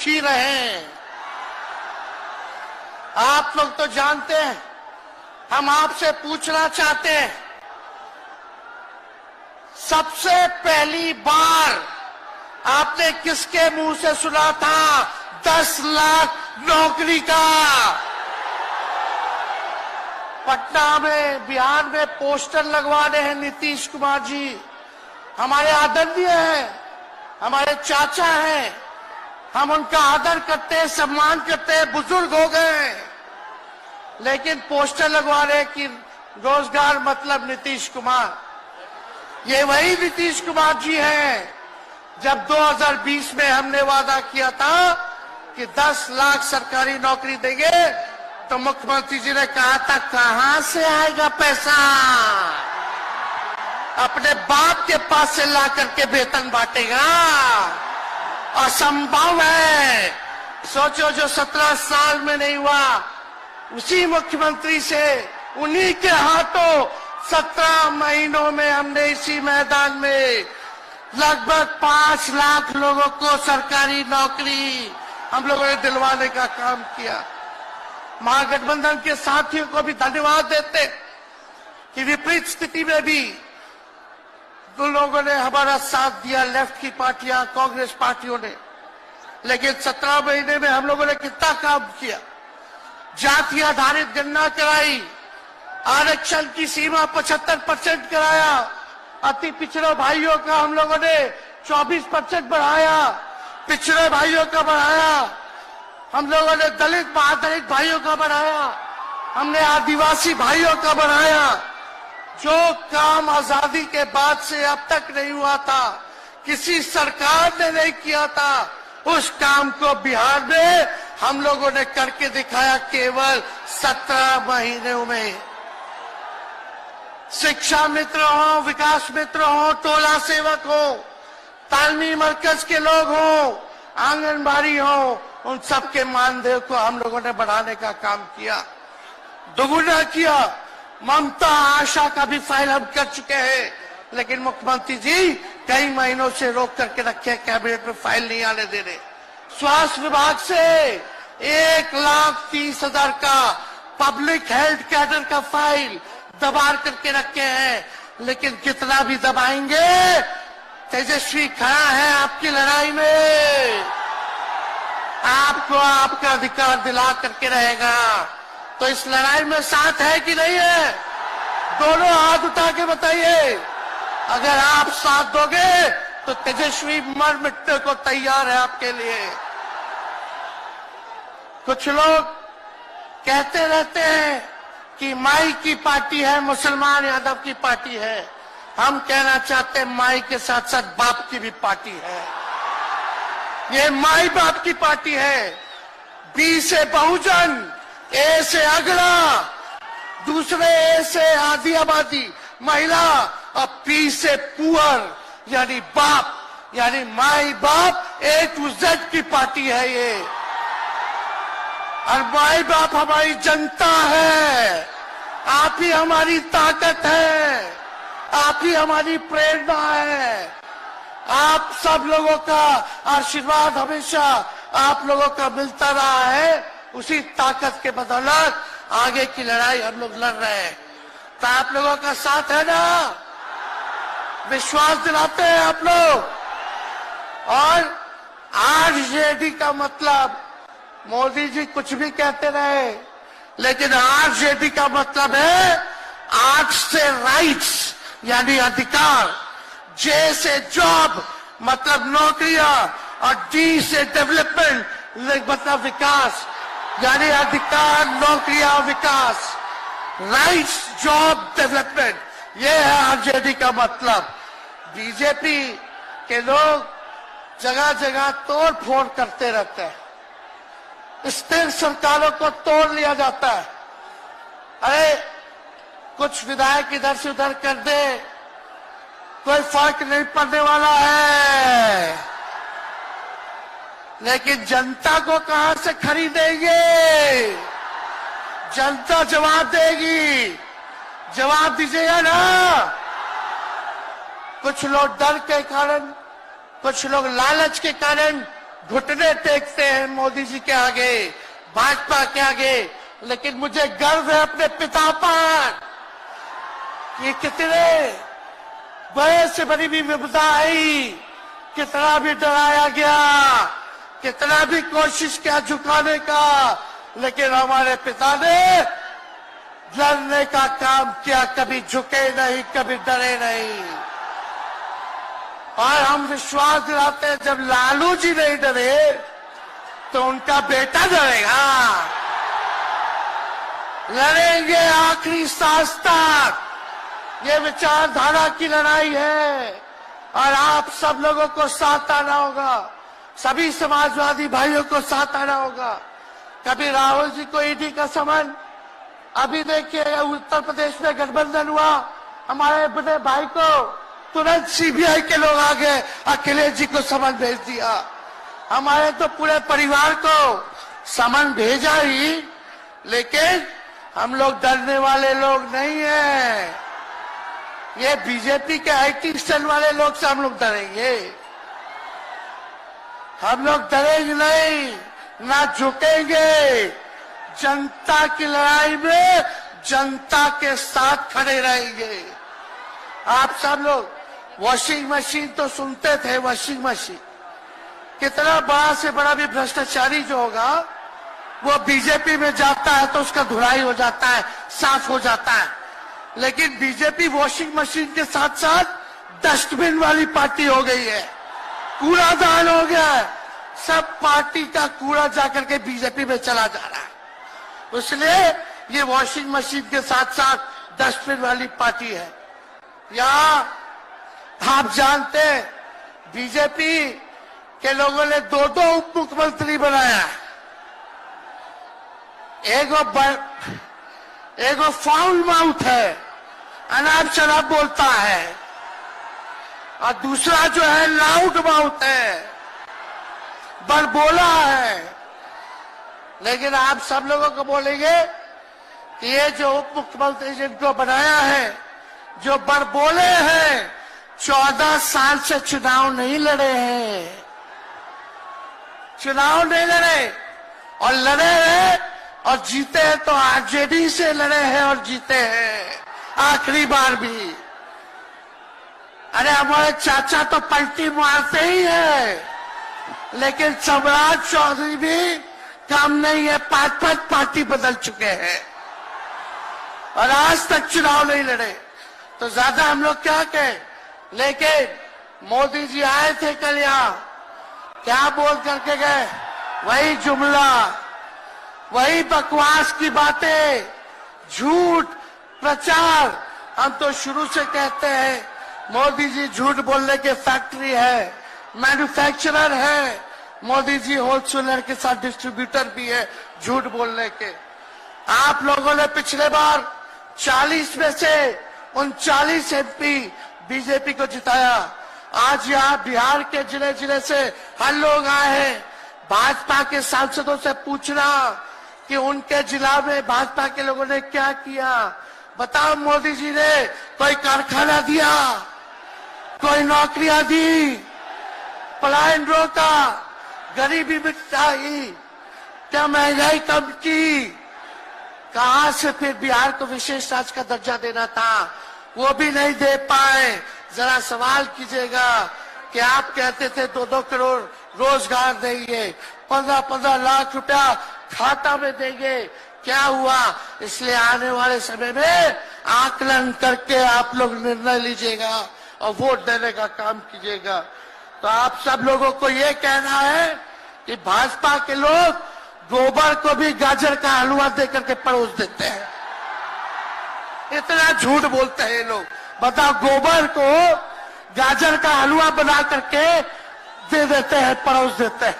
ही रहे हैं। आप लोग तो जानते हैं, हम आपसे पूछना चाहते हैं, सबसे पहली बार आपने किसके मुंह से सुना था 10 लाख नौकरी का? पटना में, बिहार में पोस्टर लगवाने हैं नीतीश कुमार जी। हमारे आदरणीय हैं, हमारे चाचा हैं, हम उनका आदर करते हैं, सम्मान करते हैं, बुजुर्ग हो गए, लेकिन पोस्टर लगवा रहे कि रोजगार मतलब नीतीश कुमार। ये वही नीतीश कुमार जी हैं जब 2020 में हमने वादा किया था कि 10 लाख सरकारी नौकरी देंगे, तो मुख्यमंत्री जी ने कहा था कहां से आएगा पैसा? अपने बाप के पास से ला करके वेतन बांटेगा? असंभव है। सोचो, जो 17 साल में नहीं हुआ, उसी मुख्यमंत्री से, उन्हीं के हाथों 17 महीनों में हमने इसी मैदान में लगभग 5 लाख लोगों को सरकारी नौकरी हम लोगों ने दिलवाने का काम किया। महागठबंधन के साथियों को भी धन्यवाद देते कि विपरीत स्थिति में भी तो लोगों ने हमारा साथ दिया, लेफ्ट की पार्टियां, कांग्रेस पार्टियों ने। लेकिन 17 महीने में हम लोगों ने कितना काम किया? जाति आधारित गणना कराई, आरक्षण की सीमा 75% कराया, अति पिछड़े भाइयों का हम लोगों ने 24% बढ़ाया, पिछड़े भाइयों का बढ़ाया, हम लोगों ने दलित महादलित भाइयों का बढ़ाया, हमने आदिवासी भाइयों का बढ़ाया। जो काम आजादी के बाद से अब तक नहीं हुआ था, किसी सरकार ने नहीं किया था, उस काम को बिहार में हम लोगों ने करके दिखाया केवल 17 महीनों में। शिक्षा मित्र हो, विकास मित्र हो, टोला सेवक हो, तालमी मरकज के लोग हो, आंगनबाड़ी हो, उन सबके मानदेय को हम लोगों ने बढ़ाने का काम किया, दोगुना किया। ममता आशा का भी फाइल हम कर चुके हैं, लेकिन मुख्यमंत्री जी कई महीनों से रोक करके रखे, कैबिनेट में फाइल नहीं आने दे रहे। स्वास्थ्य विभाग से 1,30,000 का पब्लिक हेल्थ कैडर का फाइल दबा करके रखे हैं, लेकिन कितना भी दबाएंगे, तेजस्वी खड़ा है आपकी लड़ाई में, आपको आपका अधिकार दिला करके रहेगा। तो इस लड़ाई में साथ है कि नहीं है? दोनों हाथ उठा के बताइए। अगर आप साथ दोगे तो तेजस्वी मर मिटने को तैयार है आपके लिए। कुछ लोग कहते रहते हैं कि माई की पार्टी है, मुसलमान यादव की पार्टी है। हम कहना चाहते हैं माई के साथ साथ बाप की भी पार्टी है। ये माई बाप की पार्टी है। बी से बहुजन, ए से अगड़ा, दूसरे ए से आधी आबादी महिला, और पी से पुअर यानी बाप, यानी माई बाप, A to Z की पार्टी है ये। और माई बाप हमारी जनता है, आप ही हमारी ताकत है, आप ही हमारी प्रेरणा है। आप सब लोगों का आशीर्वाद हमेशा आप लोगों का मिलता रहा है, उसी ताकत के बदौलत आगे की लड़ाई हम लोग लड़ रहे हैं। तो आप लोगों का साथ है ना? विश्वास दिलाते हैं आप लोग। और आरजेडी का मतलब, मोदी जी कुछ भी कहते रहे, लेकिन आरजेडी का मतलब है आर से राइट्स यानी अधिकार, जे से जॉब मतलब नौकरियां, और डी से डेवलपमेंट मतलब विकास, यानी अधिकार, नौकरियां, विकास, राइट्स, जॉब, डेवलपमेंट, ये है आरजेडी का मतलब। बीजेपी के लोग जगह जगह तोड़ फोड़ करते रहते हैं, स्थिर सरकारों को तोड़ लिया जाता है। अरे कुछ विधायक इधर से उधर कर दे, कोई फर्क नहीं पड़ने वाला है, लेकिन जनता को कहां से खरीदेंगे? जनता जवाब देगी। जवाब दीजिएगा ना। कुछ लोग डर के कारण, कुछ लोग लालच के कारण घुटने टेकते हैं मोदी जी के आगे, भाजपा के आगे, लेकिन मुझे गर्व है अपने पिता पर। ये कितने बड़े से बड़ी भी विपदा आई, कितना भी डराया गया, कितना भी कोशिश किया झुकाने का, लेकिन हमारे पिता ने लड़ने का काम किया, कभी झुके नहीं, कभी डरे नहीं। और हम विश्वास दिलाते हैं जब लालू जी नहीं डरे तो उनका बेटा डरेगा। लड़ेंगे आखिरी सांस तक, ये विचारधारा की लड़ाई है और आप सब लोगों को साथ आना होगा, सभी समाजवादी भाइयों को साथ आना होगा। कभी राहुल जी को ईडी का समन, अभी देखिए उत्तर प्रदेश में गठबंधन हुआ, हमारे बड़े भाई को तुरंत सीबीआई के लोग आ गए, अखिलेश जी को समन भेज दिया। हमारे तो पूरे परिवार को समन भेजा ही, लेकिन हम लोग डरने वाले लोग नहीं हैं। ये बीजेपी के आईटी सेल वाले लोग से हम लोग डरेंगे, हम लोग डरेंगे नहीं, ना झुकेंगे। जनता की लड़ाई में जनता के साथ खड़े रहेंगे। आप सब लोग वॉशिंग मशीन तो सुनते थे, वॉशिंग मशीन, कितना बड़ा से बड़ा भी भ्रष्टाचारी जो होगा वो बीजेपी में जाता है तो उसका धुलाई हो जाता है, साफ हो जाता है। लेकिन बीजेपी वॉशिंग मशीन के साथ साथ डस्टबिन वाली पार्टी हो गई है, कूड़ादान हो गया है, सब पार्टी का कूड़ा जाकर के बीजेपी में चला जा रहा है। इसलिए ये वॉशिंग मशीन के साथ साथ डस्टबिन वाली पार्टी है। यहाँ आप जानते हैं बीजेपी के लोगों ने दो उप मुख्यमंत्री बनाया, एगो फाउल माउथ है, अनाप शराब बोलता है, और दूसरा जो है लाउड माउथ है, बड़बोला है। लेकिन आप सब लोगों को बोलेंगे कि ये जो उप मुख्यमंत्री जिनको बनाया है, जो बड़बोले हैं, 14 साल से चुनाव नहीं लड़े हैं, चुनाव नहीं लड़े, और लड़े हैं और जीते हैं तो आरजेडी से लड़े हैं और जीते हैं आखिरी बार भी। अरे हमारे चाचा तो पलटी मारते ही है, लेकिन सम्राट चौधरी भी काम नहीं है, 5 पार्टी बदल चुके हैं और आज तक चुनाव नहीं लड़े। तो ज्यादा हम लोग क्या कहें, लेकिन मोदी जी आए थे कल यहाँ, क्या बोल करके गए, वही जुमला, वही बकवास की बातें, झूठ प्रचार। हम तो शुरू से कहते हैं मोदी जी झूठ बोलने के फैक्ट्री है, मैन्युफैक्चरर है, मोदी जी होलसेलर के साथ डिस्ट्रीब्यूटर भी है झूठ बोलने के। आप लोगों ने पिछले बार 40 में से 39 एमपी बीजेपी को जिताया। आज यहाँ बिहार के जिले जिले से हर लोग आए हैं भाजपा के सांसदों से पूछना कि उनके जिला में भाजपा के लोगों ने क्या किया। बताओ, मोदी जी ने कोई कारखाना दिया, कोई नौकरियां दी, पलायन रोका, गरीबी मिटाई, क्या महंगाई कम की? कहां से फिर बिहार को विशेष राज्य का दर्जा देना था, वो भी नहीं दे पाए। जरा सवाल कीजिएगा कि आप कहते थे 2-2 करोड़ रोजगार देंगे, 15-15 लाख रुपया खाता में देंगे, क्या हुआ? इसलिए आने वाले समय में आकलन करके आप लोग निर्णय लीजिएगा और वोट देने का काम कीजिएगा। तो आप सब लोगों को ये कहना है कि भाजपा के लोग गोबर को भी गाजर का हलवा देकर के परोस देते हैं। इतना झूठ बोलते हैं ये लोग। बताओ, गोबर को गाजर का हलवा बना करके दे देते हैं, परोस देते हैं।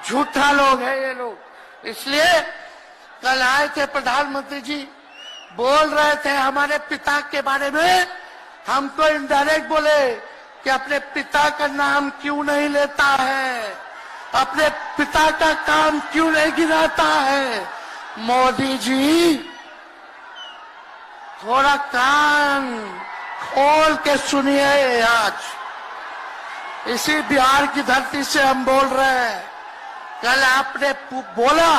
झूठा लोग हैं ये लोग। इसलिए कल आए थे प्रधानमंत्री जी, बोल रहे थे हमारे पिता के बारे में, हमको इनडायरेक्ट बोले कि अपने पिता का नाम क्यों नहीं लेता है, अपने पिता का काम क्यों नहीं गिनाता है। मोदी जी, थोड़ा कान खोल के सुनिए। आज इसी बिहार की धरती से हम बोल रहे हैं, कल आपने बोला,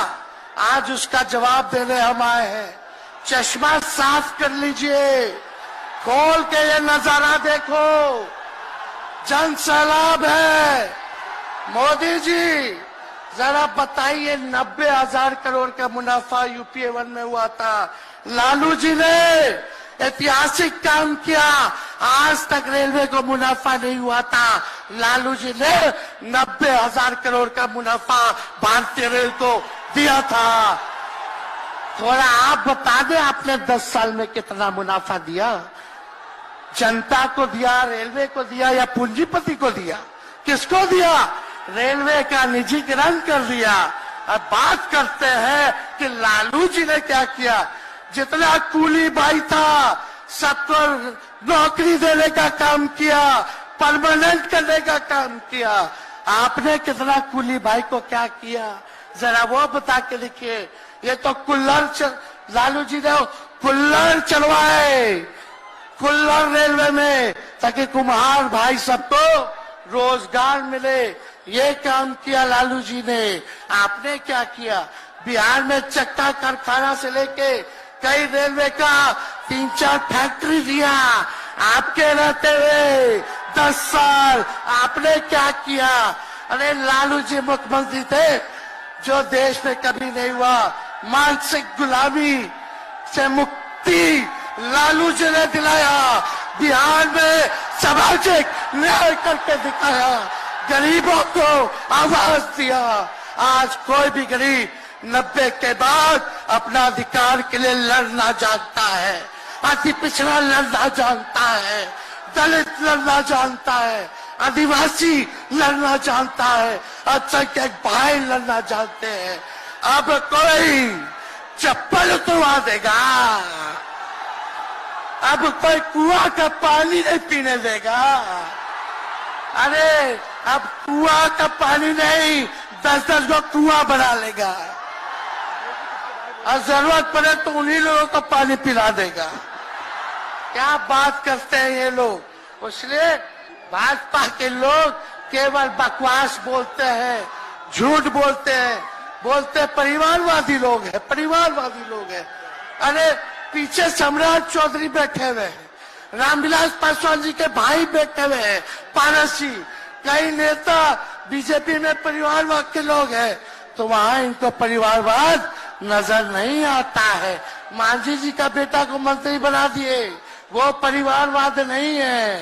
आज उसका जवाब देने हम आए हैं। चश्मा साफ कर लीजिए, खोल के ये नजारा देखो, जन सैलाब है। मोदी जी जरा बताइए, 90,000 करोड़ का मुनाफा यूपीए 1 में हुआ था। लालू जी ने ऐतिहासिक काम किया, आज तक रेलवे को मुनाफा नहीं हुआ था। लालू जी ने 90,000 करोड़ का मुनाफा भारतीय रेल को दिया था। थोड़ा आप बता दें, आपने 10 साल में कितना मुनाफा दिया? जनता को दिया, रेलवे को दिया या पूंजीपति को दिया? किसको दिया? रेलवे का निजीकरण कर दिया। अब बात करते हैं कि लालू जी ने क्या किया। जितना कूली भाई था, सबको नौकरी देने का काम किया, परमानेंट करने का काम किया। आपने कितना कूली भाई को क्या किया, जरा वो बता के देखिए। ये तो लालू जी ने कुल्लर चलवाए, कुल्लर रेलवे में, ताकि कुम्हार भाई सबको रोजगार मिले। ये काम किया लालू जी ने। आपने क्या किया? बिहार में चक्का कारखाना से लेके कई रेलवे का 3-4 फैक्ट्री दिया। आपके रहते हुए 10 साल आपने क्या किया? अरे लालू जी मुख्यमंत्री थे जो देश में कभी नहीं हुआ। मानसिक गुलामी से मुक्ति लालू जी ने दिलाया। बिहार में सामाजिक न्याय करके दिखाया, गरीबों को आवाज दिया। आज कोई भी गरीब 90 के बाद अपना अधिकार के लिए लड़ना जानता है, अति पिछड़ा लड़ना जानता है, दलित लड़ना जानता है, आदिवासी लड़ना जानता है, अल्पसंख्यक भाई लड़ना जानते हैं। अब कोई चप्पल उतरवा देगा, अब कोई कुआं का पानी नहीं पीने देगा। अरे अब कुआं का पानी नहीं, 10-10 को कुआं बना लेगा और जरूरत पड़े तो उन्हीं लोगों को पानी पिला देगा। क्या बात करते हैं ये लोग। इसलिए भाजपा के लोग केवल बकवास बोलते हैं, झूठ बोलते हैं, बोलते परिवारवादी लोग हैं, परिवारवादी लोग हैं। अरे पीछे सम्राट चौधरी बैठे हुए हैं, रामविलास पासवान जी के भाई बैठे हुए हैं, पारस जी, कई नेता बीजेपी में परिवारवाद के लोग हैं, तो वहां इनको परिवारवाद नजर नहीं आता है। मांझी जी का बेटा को मंत्री बना दिए, वो परिवारवाद नहीं है।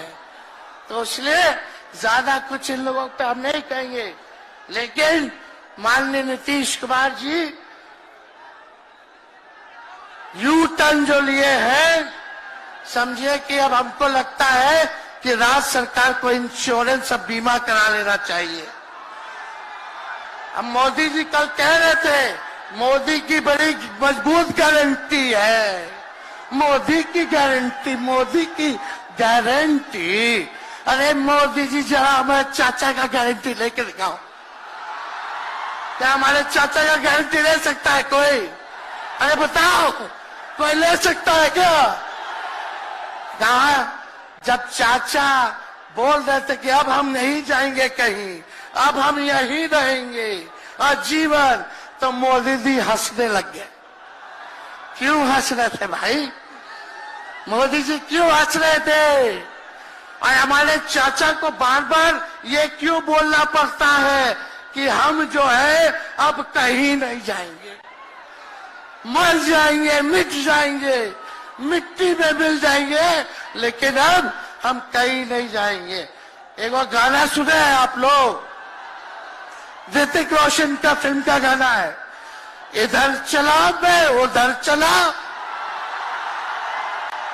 तो इसलिए ज्यादा कुछ इन लोगों पे हम नहीं कहेंगे। लेकिन माननीय नीतीश कुमार जी यू टर्न जो लिए हैं, समझिए कि अब हमको लगता है कि राज्य सरकार को इंश्योरेंस और बीमा करा लेना चाहिए। अब मोदी जी कल कह रहे थे, मोदी की बड़ी मजबूत गारंटी है, मोदी की गारंटी, मोदी की गारंटी। अरे मोदी जी जरा हमारे चाचा का गारंटी लेके दिखाओ। क्या हमारे चाचा का गारंटी ले सकता है कोई? अरे बताओ, कोई ले सकता है क्या? कहा जब चाचा बोल रहे थे कि अब हम नहीं जाएंगे कहीं, अब हम यहीं रहेंगे और जीवन, तो मोदी जी हंसने लग गए। क्यों हंस रहे थे भाई? मोदी जी क्यों हंस रहे थे? और हमारे चाचा को बार बार ये क्यों बोलना पड़ता है कि हम जो है अब कहीं नहीं जाएंगे, मर जाएंगे, मिट जाएंगे, मिट्टी में मिल जाएंगे, लेकिन अब हम कहीं नहीं जाएंगे। एक और गाना सुने हैं आप लोग, ऋतिक रोशन का फिल्म का गाना है, इधर चला मैं उधर चला,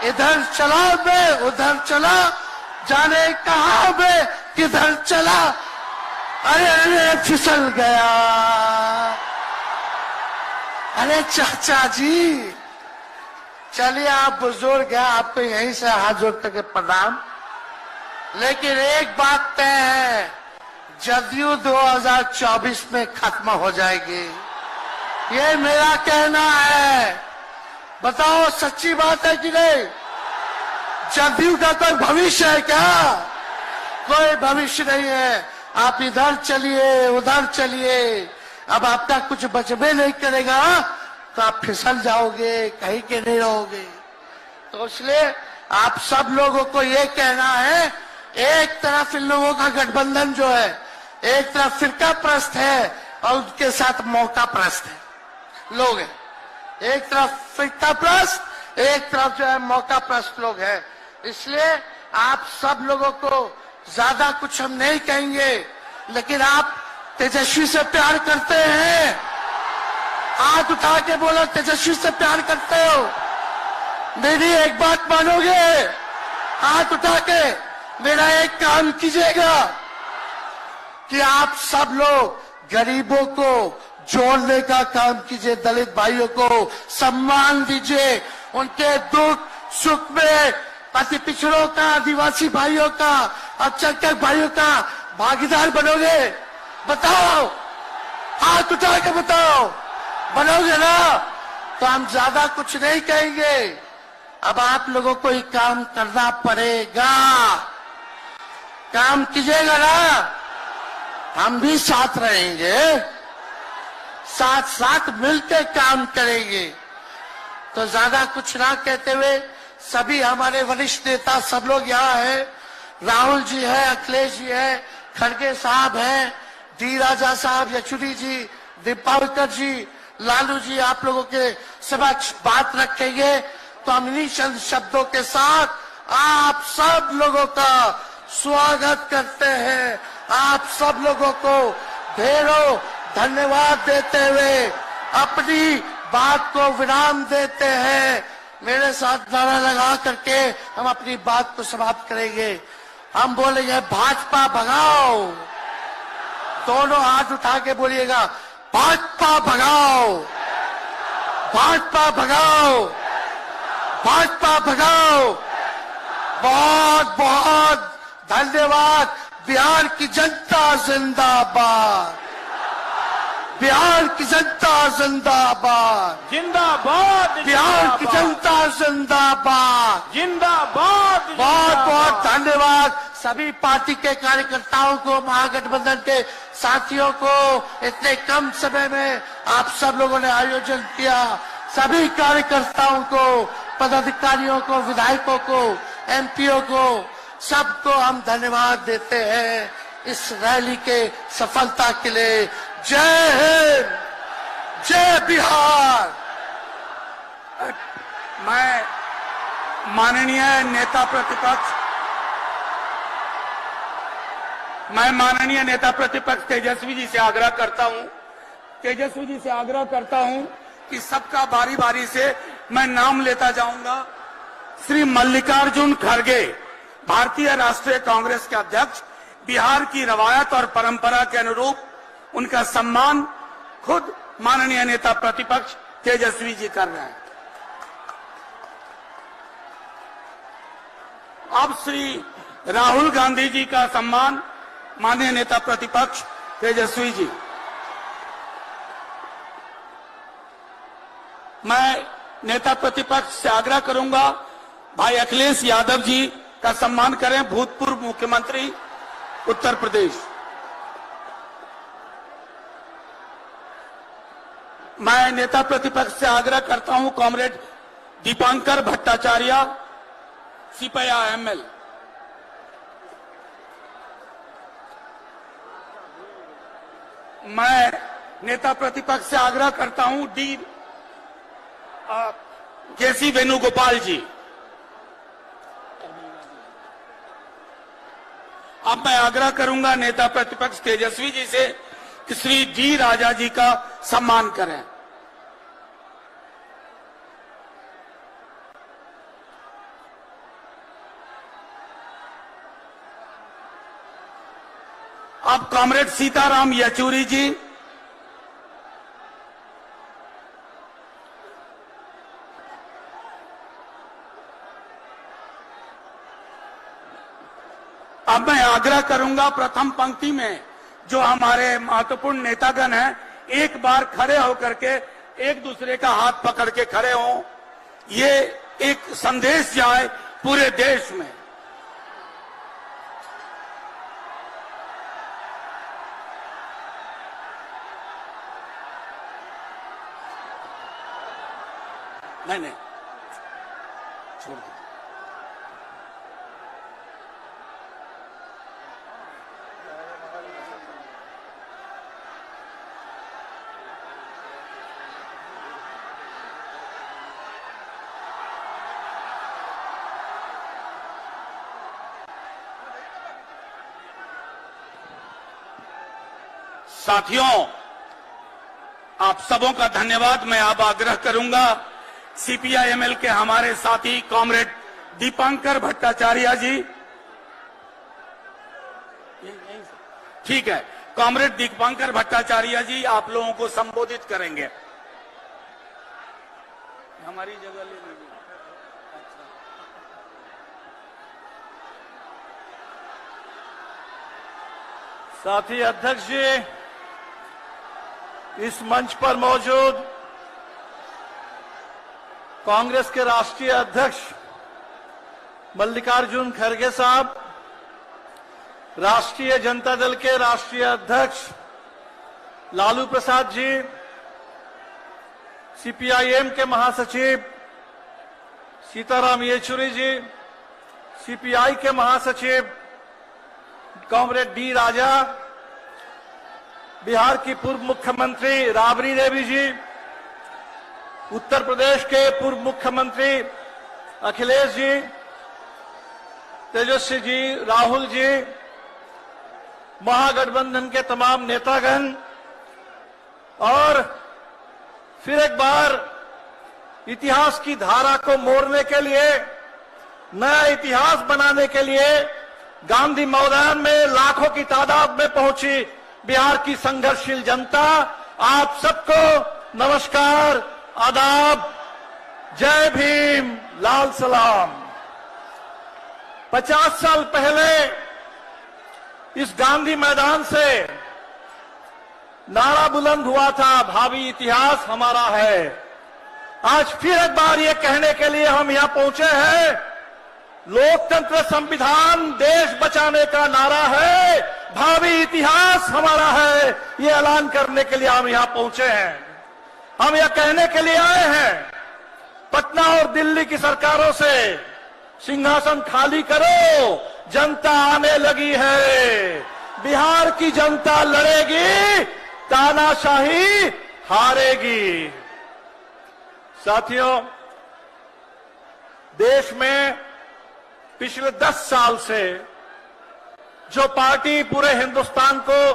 इधर चला मैं उधर चला, जाने कहां मैं किधर चला, अरे अरे फिसल गया। अरे चाचा जी, चलिए आप बुजुर्ग हैं, आपको यहीं से हाथ जोड़ करके प्रणाम। लेकिन एक बात तय है, जदयू 2024 में खत्म हो जाएगी, ये मेरा कहना है। बताओ सच्ची बात है कि नहीं? जदयू का कोई भविष्य है क्या? कोई भविष्य नहीं है। आप इधर चलिए उधर चलिए, अब आपका कुछ बचबे नहीं करेगा तो आप फिसल जाओगे, कहीं के नहीं रहोगे। तो इसलिए आप सब लोगों को ये कहना है, एक तरफ इन लोगों का गठबंधन जो है, एक तरफ फिरका प्रस्त है और उनके साथ मौका प्रस्त है लोग हैं। एक तरफ फिरका प्रस्त, एक तरफ जो है मौका प्रस्त लोग हैं। इसलिए आप सब लोगों को ज्यादा कुछ हम नहीं कहेंगे, लेकिन आप तेजस्वी से प्यार करते हैं? हाथ उठा के बोलो, तेजस्वी से प्यार करते हो? मेरी एक बात मानोगे? हाथ उठा के मेरा एक काम कीजिएगा कि आप सब लोग गरीबों को जोड़ने का काम कीजिए, दलित भाइयों को सम्मान दीजिए, उनके दुख सुख में अति पिछड़ों का, आदिवासी भाइयों का, अल्पसंख्यक भाइयों का भागीदार बनोगे? बताओ, हाथ उठा के बताओ, बनोगे ना? तो हम ज्यादा कुछ नहीं कहेंगे। अब आप लोगों को ही काम करना पड़ेगा। काम कीजिएगा ना? हम भी साथ रहेंगे, साथ साथ मिलकर काम करेंगे। तो ज्यादा कुछ ना कहते हुए सभी हमारे वरिष्ठ नेता सब लोग यहाँ हैं। राहुल जी है, अखिलेश जी है, खड़गे साहब हैं, डी राजा साहब, येचुरी जी, दीपावकर जी, लालू जी आप लोगों के समक्ष बात रखेंगे। तो हम इन्हीं चंद शब्दों के साथ आप सब लोगों का स्वागत करते हैं। आप सब लोगों को ढेरों धन्यवाद देते हुए अपनी बात को विराम देते हैं। मेरे साथ नारा लगा करके हम अपनी बात को समाप्त करेंगे। हम बोलेंगे भाजपा भगाओ। दोनों हाथ उठा के बोलिएगा, भाजपा भगाओ, भाजपा भगाओ, भाजपा भगाओ। बहुत बहुत धन्यवाद। बिहार की जनता जिंदाबाद, बिहार की जनता जिंदाबाद, जिंदाबाद, बिहार की जनता जिंदाबाद, जिंदाबाद। बहुत बहुत धन्यवाद सभी पार्टी के कार्यकर्ताओं को, महागठबंधन के साथियों को। इतने कम समय में आप सब लोगों ने आयोजन किया। सभी कार्यकर्ताओं को, पदाधिकारियों को, विधायकों को, एमपीओ को, सबको हम धन्यवाद देते हैं इस रैली के सफलता के लिए। जय हिंद, जय बिहार। मैं माननीय नेता प्रतिपक्ष तेजस्वी जी से आग्रह करता हूं कि सबका बारी बारी से मैं नाम लेता जाऊंगा। श्री मल्लिकार्जुन खड़गे, भारतीय राष्ट्रीय कांग्रेस के अध्यक्ष, बिहार की रवायत और परंपरा के अनुरूप उनका सम्मान खुद माननीय नेता प्रतिपक्ष तेजस्वी जी कर रहे हैं। अब श्री राहुल गांधी जी का सम्मान माननीय नेता प्रतिपक्ष तेजस्वी जी। मैं नेता प्रतिपक्ष से आग्रह करूंगा भाई अखिलेश यादव जी का सम्मान करें, भूतपूर्व मुख्यमंत्री उत्तर प्रदेश। मैं नेता प्रतिपक्ष से आग्रह करता हूं कॉमरेड दीपांकर भट्टाचार्य, सिपया एमएल। मैं नेता प्रतिपक्ष से आग्रह करता हूं डी केसी वेणुगोपाल जी। अब मैं आग्रह करूंगा नेता प्रतिपक्ष तेजस्वी जी से कि श्री डी राजा जी का सम्मान करें। अब कॉमरेड सीताराम येचुरी जी, अब मैं आग्रह करूंगा प्रथम पंक्ति में जो हमारे महत्वपूर्ण नेतागण हैं, एक बार खड़े होकर के एक दूसरे का हाथ पकड़ के खड़े हों। ये एक संदेश जाए पूरे देश में। नहीं नहीं छोड़ दो। साथियों, आप सबों का धन्यवाद। मैं अब आग्रह करूंगा सीपीआईएमएल के हमारे साथी कॉमरेड दीपांकर भट्टाचार्य जी, ठीक है, कॉमरेड दीपांकर भट्टाचार्य जी आप लोगों को संबोधित करेंगे। हमारी जगह ले लीजिए। साथी अध्यक्ष जी, इस मंच पर मौजूद कांग्रेस के राष्ट्रीय अध्यक्ष मल्लिकार्जुन खड़गे साहब, राष्ट्रीय जनता दल के राष्ट्रीय अध्यक्ष लालू प्रसाद जी, सीपीआईएम के महासचिव सीताराम येचुरी जी, सीपीआई के महासचिव कॉमरेड डी राजा, बिहार की पूर्व मुख्यमंत्री राबड़ी देवी जी, उत्तर प्रदेश के पूर्व मुख्यमंत्री अखिलेश जी, तेजस्वी जी, राहुल जी, महागठबंधन के तमाम नेतागण, और फिर एक बार इतिहास की धारा को मोड़ने के लिए, नया इतिहास बनाने के लिए गांधी मैदान में लाखों की तादाद में पहुंची बिहार की संघर्षशील जनता, आप सबको नमस्कार, आदाब, जय भीम, लाल सलाम। 50 साल पहले इस गांधी मैदान से नारा बुलंद हुआ था, भावी इतिहास हमारा है। आज फिर एक बार ये कहने के लिए हम यहां पहुंचे हैं, लोकतंत्र संविधान देश बचाने का नारा है, भावी इतिहास हमारा है, ये ऐलान करने के लिए हम यहां पहुंचे हैं। हम यह कहने के लिए आए हैं, पटना और दिल्ली की सरकारों से सिंहासन खाली करो, जनता आने लगी है, बिहार की जनता लड़ेगी, तानाशाही हारेगी। साथियों, देश में पिछले 10 साल से जो पार्टी पूरे हिंदुस्तान को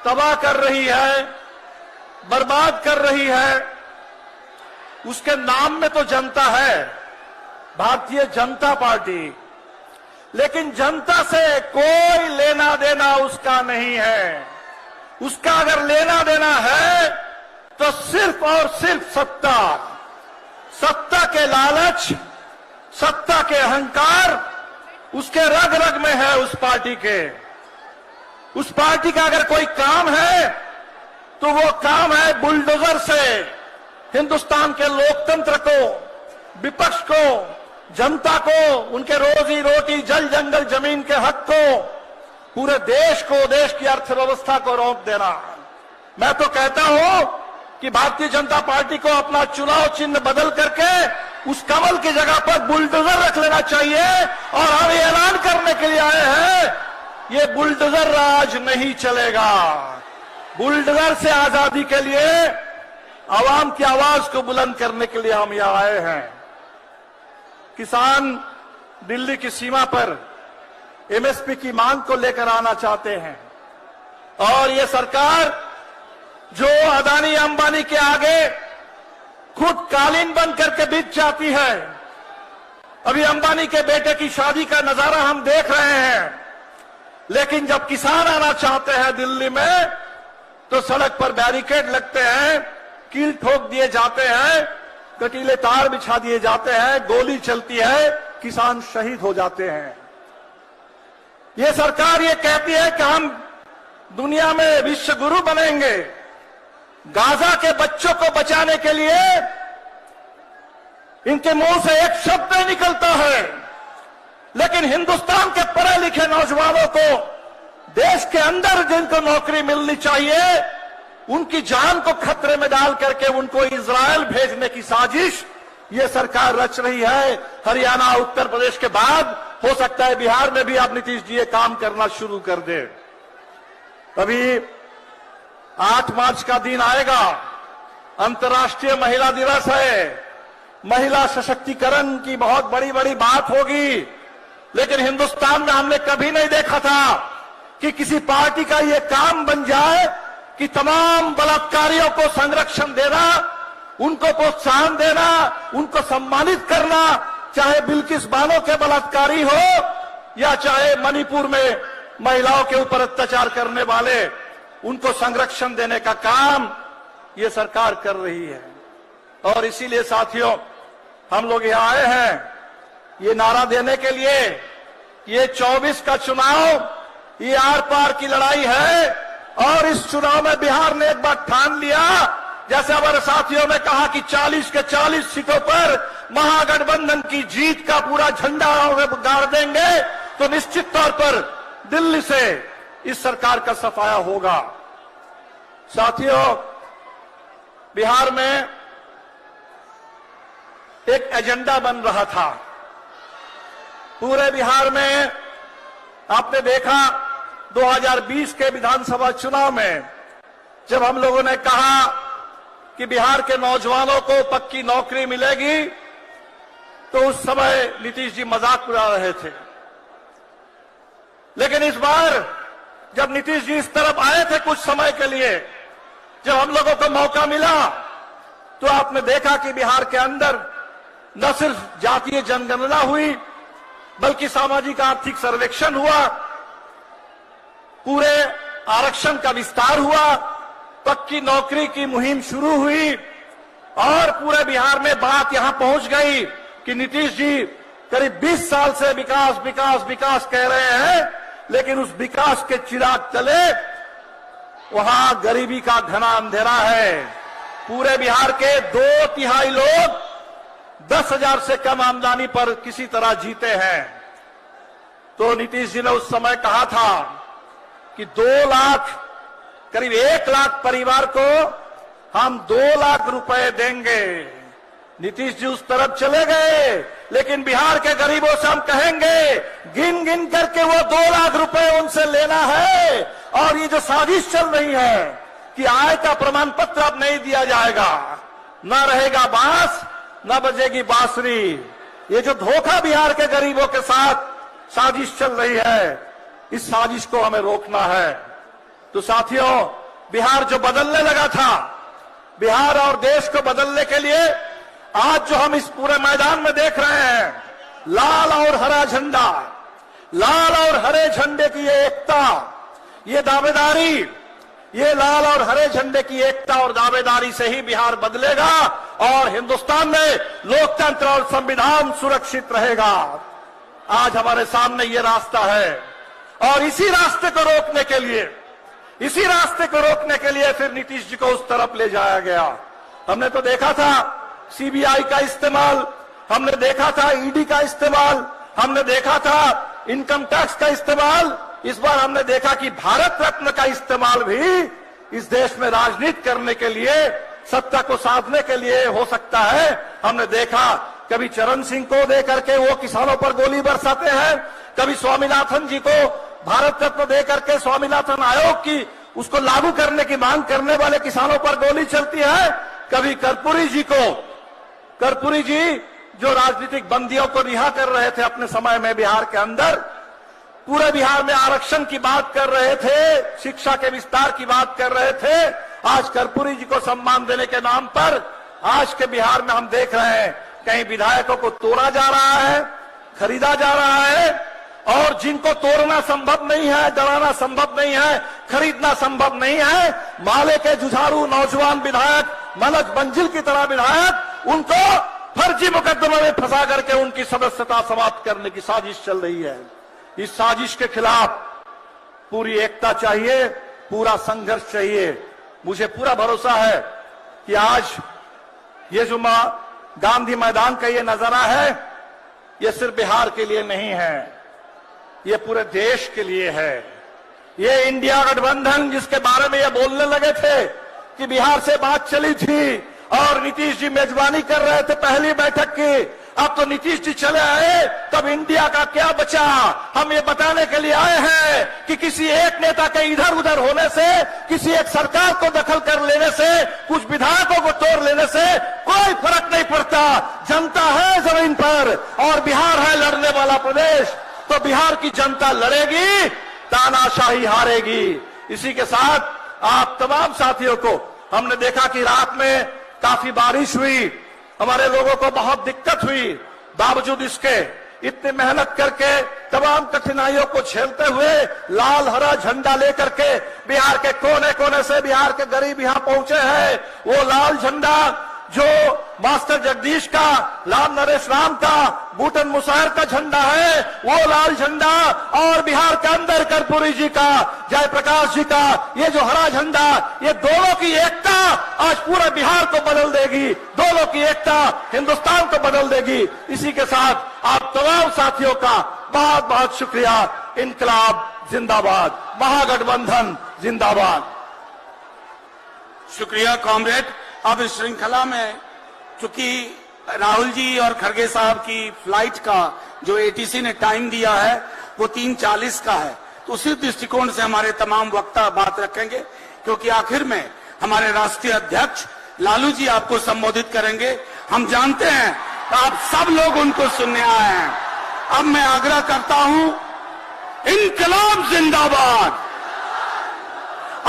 तबाह कर रही है, बर्बाद कर रही है, उसके नाम में तो जनता है, भारतीय जनता पार्टी, लेकिन जनता से कोई लेना देना उसका नहीं है। उसका अगर लेना देना है तो सिर्फ और सिर्फ सत्ता, सत्ता के लालच, सत्ता के अहंकार उसके रग रग में है। उस पार्टी के, उस पार्टी का अगर कोई काम है तो वो काम है बुलडोजर से हिंदुस्तान के लोकतंत्र को, विपक्ष को, जनता को, उनके रोजी रोटी, जल जंगल जमीन के हक को, पूरे देश को, देश की अर्थव्यवस्था को रोक देना। मैं तो कहता हूं कि भारतीय जनता पार्टी को अपना चुनाव चिन्ह बदल करके उस कमल की जगह पर बुलडोजर रख लेना चाहिए। और हम ये ऐलान करने के लिए आए हैं, ये बुलडोजर राज नहीं चलेगा। बुलडोजर से आजादी के लिए, आवाम की आवाज को बुलंद करने के लिए हम यहां आए हैं। किसान दिल्ली की सीमा पर एमएसपी की मांग को लेकर आना चाहते हैं, और ये सरकार जो अदानी अंबानी के आगे खुद कालीन बन करके बिक जाती है। अभी अंबानी के बेटे की शादी का नजारा हम देख रहे हैं, लेकिन जब किसान आना चाहते हैं दिल्ली में तो सड़क पर बैरिकेड लगते हैं, कील ठोक दिए जाते हैं, कटीले तार बिछा दिए जाते हैं, गोली चलती है, किसान शहीद हो जाते हैं। ये सरकार ये कहती है कि हम दुनिया में विश्व गुरु बनेंगे। गाजा के बच्चों को बचाने के लिए इनके मुंह से एक शब्द नहीं निकलता है, लेकिन हिंदुस्तान के पढ़े लिखे नौजवानों को, देश के अंदर जिनको नौकरी मिलनी चाहिए, उनकी जान को खतरे में डाल करके उनको इजरायल भेजने की साजिश ये सरकार रच रही है। हरियाणा उत्तर प्रदेश के बाद हो सकता है बिहार में भी आप नीतीश जी ये काम करना शुरू कर दे। अभी 8 मार्च का दिन आएगा, अंतर्राष्ट्रीय महिला दिवस है। महिला सशक्तिकरण की बहुत बड़ी बड़ी बात होगी, लेकिन हिंदुस्तान में हमने कभी नहीं देखा था कि किसी पार्टी का ये काम बन जाए कि तमाम बलात्कारियों को संरक्षण देना, उनको प्रोत्साहन देना, उनको सम्मानित करना, चाहे बिल्किस बानो के बलात्कारी हो या चाहे मणिपुर में महिलाओं के ऊपर अत्याचार करने वाले, उनको संरक्षण देने का काम ये सरकार कर रही है। और इसीलिए साथियों, हम लोग यहां आए हैं ये नारा देने के लिए, ये 24 का चुनाव ये आर पार की लड़ाई है। और इस चुनाव में बिहार ने एक बार ठान लिया, जैसे हमारे साथियों ने कहा कि 40 के 40 सीटों पर महागठबंधन की जीत का पूरा झंडा गाड़ देंगे, तो निश्चित तौर पर दिल्ली से इस सरकार का सफाया होगा। साथियों, बिहार में एक एजेंडा बन रहा था। पूरे बिहार में आपने देखा 2020 के विधानसभा चुनाव में जब हम लोगों ने कहा कि बिहार के नौजवानों को पक्की नौकरी मिलेगी, तो उस समय नीतीश जी मजाक उड़ा रहे थे। लेकिन इस बार जब नीतीश जी इस तरफ आए थे कुछ समय के लिए, जब हम लोगों को मौका मिला, तो आपने देखा कि बिहार के अंदर न सिर्फ जातीय जनगणना हुई, बल्कि सामाजिक आर्थिक सर्वेक्षण हुआ, पूरे आरक्षण का विस्तार हुआ, पक्की नौकरी की मुहिम शुरू हुई, और पूरे बिहार में बात यहां पहुंच गई कि नीतीश जी करीब 20 साल से विकास विकास विकास कह रहे हैं, लेकिन उस विकास के चिराग तले वहां गरीबी का घना अंधेरा है। पूरे बिहार के 2/3 लोग 10,000 से कम आमदनी पर किसी तरह जीते हैं। तो नीतीश जी ने उस समय कहा था कि 2 लाख, करीब 1 लाख परिवार को हम 2 लाख रुपए देंगे। नीतीश जी उस तरफ चले गए, लेकिन बिहार के गरीबों से हम कहेंगे गिन गिन करके वो 2 लाख रुपए उनसे लेना है। और ये जो साजिश चल रही है कि आय का प्रमाण पत्र अब नहीं दिया जाएगा, न रहेगा बांस न बजेगी बांसुरी, ये जो धोखा बिहार के गरीबों के साथ साजिश चल रही है, इस साजिश को हमें रोकना है। तो साथियों, बिहार जो बदलने लगा था, बिहार और देश को बदलने के लिए आज जो हम इस पूरे मैदान में देख रहे हैं, लाल और हरा झंडा, लाल और हरे झंडे की ये एकता, ये दावेदारी, ये लाल और हरे झंडे की एकता और दावेदारी से ही बिहार बदलेगा और हिंदुस्तान में लोकतंत्र और संविधान सुरक्षित रहेगा। आज हमारे सामने ये रास्ता है, और इसी रास्ते को रोकने के लिए, इसी रास्ते को रोकने के लिए फिर नीतीश जी को उस तरफ ले जाया गया। हमने तो देखा था सीबीआई का इस्तेमाल, हमने देखा था ईडी का इस्तेमाल, हमने देखा था इनकम टैक्स का इस्तेमाल। इस बार हमने देखा कि भारत रत्न का इस्तेमाल भी इस देश में राजनीति करने के लिए, सत्ता को साधने के लिए हो सकता है। हमने देखा कभी चरण सिंह को दे करके वो किसानों पर गोली बरसाते हैं, कभी स्वामीनाथन जी को भारत रत्न दे करके स्वामीनाथन आयोग की उसको लागू करने की मांग करने वाले किसानों पर गोली चलती है, कभी कर्पूरी जी को, कर्पूरी जी जो राजनीतिक बंदियों को रिहा कर रहे थे अपने समय में बिहार के अंदर, पूरे बिहार में आरक्षण की बात कर रहे थे, शिक्षा के विस्तार की बात कर रहे थे, आज कर्पूरी जी को सम्मान देने के नाम पर आज के बिहार में हम देख रहे हैं कहीं विधायकों को तोड़ा जा रहा है, खरीदा जा रहा है, और जिनको तोड़ना संभव नहीं है, डराना संभव नहीं है, खरीदना संभव नहीं है, माले के जुझारू नौजवान विधायक, मनोज मंजिल की तरह विधायक, उनको फर्जी मुकदमे में फंसा करके उनकी सदस्यता समाप्त करने की साजिश चल रही है। इस साजिश के खिलाफ पूरी एकता चाहिए, पूरा संघर्ष चाहिए। मुझे पूरा भरोसा है कि आज ये जो गांधी मैदान का ये नजारा है, ये सिर्फ बिहार के लिए नहीं है, ये पूरे देश के लिए है। ये इंडिया गठबंधन जिसके बारे में ये बोलने लगे थे कि बिहार से बात चली थी और नीतीश जी मेजबानी कर रहे थे पहली बैठक की। अब तो नीतीश जी चले आए, तब इंडिया का क्या बचा? हम ये बताने के लिए आए हैं कि किसी एक नेता के इधर उधर होने से, किसी एक सरकार को दखल कर लेने से, कुछ विधायकों को तोड़ लेने से कोई फर्क नहीं पड़ता। जनता है जमीन पर और बिहार है लड़ने वाला प्रदेश, तो बिहार की जनता लड़ेगी, तानाशाही हारेगी। इसी के साथ आप तमाम साथियों को हमने देखा कि रात में काफी बारिश हुई, हमारे लोगों को बहुत दिक्कत हुई। बावजूद इसके इतनी मेहनत करके तमाम कठिनाइयों को झेलते हुए लाल हरा झंडा लेकर के बिहार के कोने कोने से बिहार के गरीब यहां पहुंचे हैं। वो लाल झंडा जो मास्टर जगदीश का, लाल नरेश राम का, बूटन मुसाहिर का झंडा है, वो लाल झंडा और बिहार के अंदर कर्पूरी जी का, जयप्रकाश जी का ये जो हरा झंडा, ये दोनों की एकता आज पूरे बिहार को बदल देगी, दोनों की एकता हिंदुस्तान को बदल देगी। इसी के साथ आप तमाम साथियों का बहुत बहुत शुक्रिया। इनकलाब जिंदाबाद, महागठबंधन जिंदाबाद। शुक्रिया कॉमरेड। अब इस श्रृंखला में चूंकि राहुल जी और खड़गे साहब की फ्लाइट का जो एटीसी ने टाइम दिया है वो 3:40 का है, तो उसी दृष्टिकोण से हमारे तमाम वक्ता बात रखेंगे, क्योंकि आखिर में हमारे राष्ट्रीय अध्यक्ष लालू जी आपको संबोधित करेंगे। हम जानते हैं आप सब लोग उनको सुनने आए हैं। अब मैं आग्रह करता हूं, इनकलाब जिंदाबाद।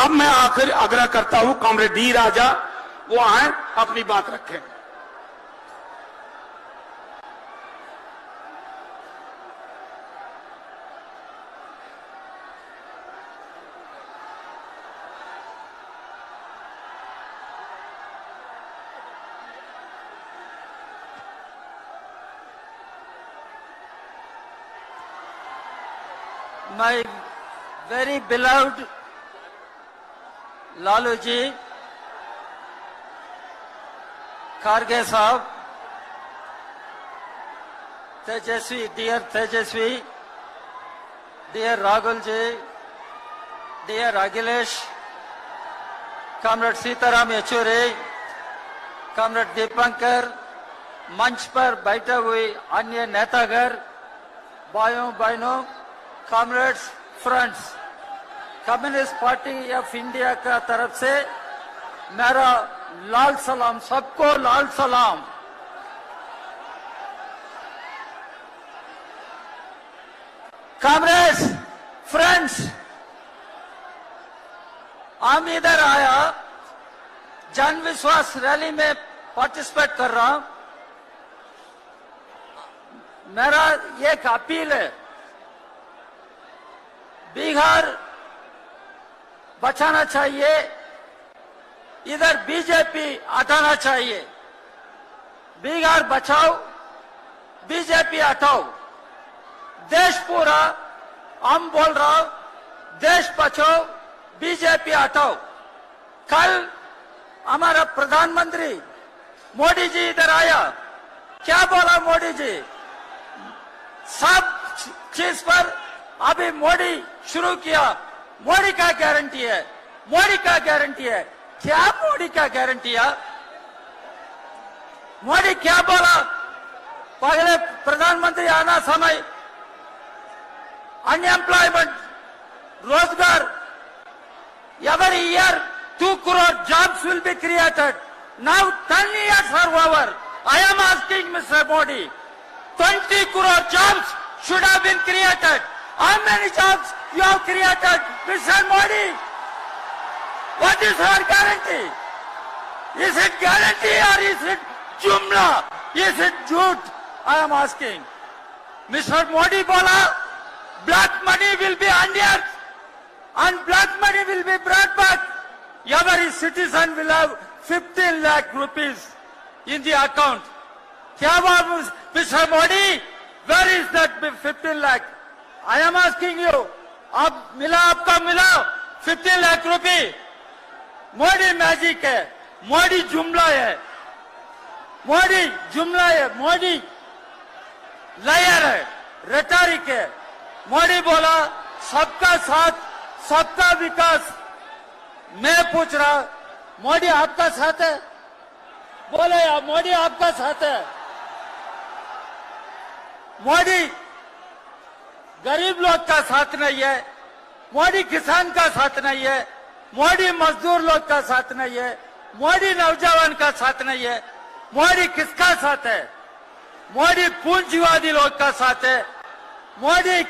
अब मैं आखिर आग्रह करता हूं कॉमरेड डी राजा वो आए, अपनी बात रखें। My very beloved Lalu ji, Kharge Sahab, Tejasvi, dear Tejasvi, dear Rahul ji, dear Akhilesh, Comrade Sitaram Yechury, Comrade Deepankar, मंच पर बैठे हुए अन्य नेतागण, भाइयों बहनों, comrades, friends, communist party of India का तरफ से मेरा लाल सलाम, सबको लाल सलाम। कॉमरेड्स, फ्रेंड्स, हम इधर आया, जन विश्वास रैली में पार्टिसिपेट कर रहा हूं। मेरा एक अपील है, बिहार बचाना चाहिए, इधर बीजेपी हटाना चाहिए। बिहार बचाओ, बीजेपी हटाओ। देश पूरा हम बोल रहा हूं, देश बचाओ, बीजेपी हटाओ। कल हमारा प्रधानमंत्री मोदी जी इधर आया, क्या बोला मोदी जी? सब चीज पर अभी मोदी शुरू किया, मोदी का गारंटी है, मोदी का गारंटी है। क्या मोदी का गारंटी है? मोदी क्या बोला? पहले प्रधानमंत्री आना समय अनएम्प्लॉयमेंट, रोजगार, every year 2 crore jobs will be created. Now 10 years are over. I am asking Mr. Modi, 20 crore jobs should have been created. How many jobs you have created, Mr. Modi? What is your guarantee? Is it guarantee or is it jumla? Is it jhoot? I am asking. Mr. Modi bola, black money will be unearthed and black money will be brought back. Every citizen will have 15 lakh rupees in the account. क्या बात Mr. Modi? Where is that 15 lakh? I am asking you. अब मिला, आपका मिला 15 लाख रुपए? Modi magic है, मोदी जुमला है, मोदी जुमला है, मोदी लायर है, रेटोरिक है। मोदी बोला सबका साथ, सबका विकास। मैं पूछ रहा, मोदी आपका साथ है? बोले मोदी आपका साथ है। मोदी गरीब लोग का साथ नहीं है, मोदी किसान का साथ नहीं है, मोदी मजदूर लोग का साथ नहीं है, मोदी नौजवान का साथ नहीं है। मोदी किसका साथ है? मोदी पूंजीवादी लोग का साथ है। मोदी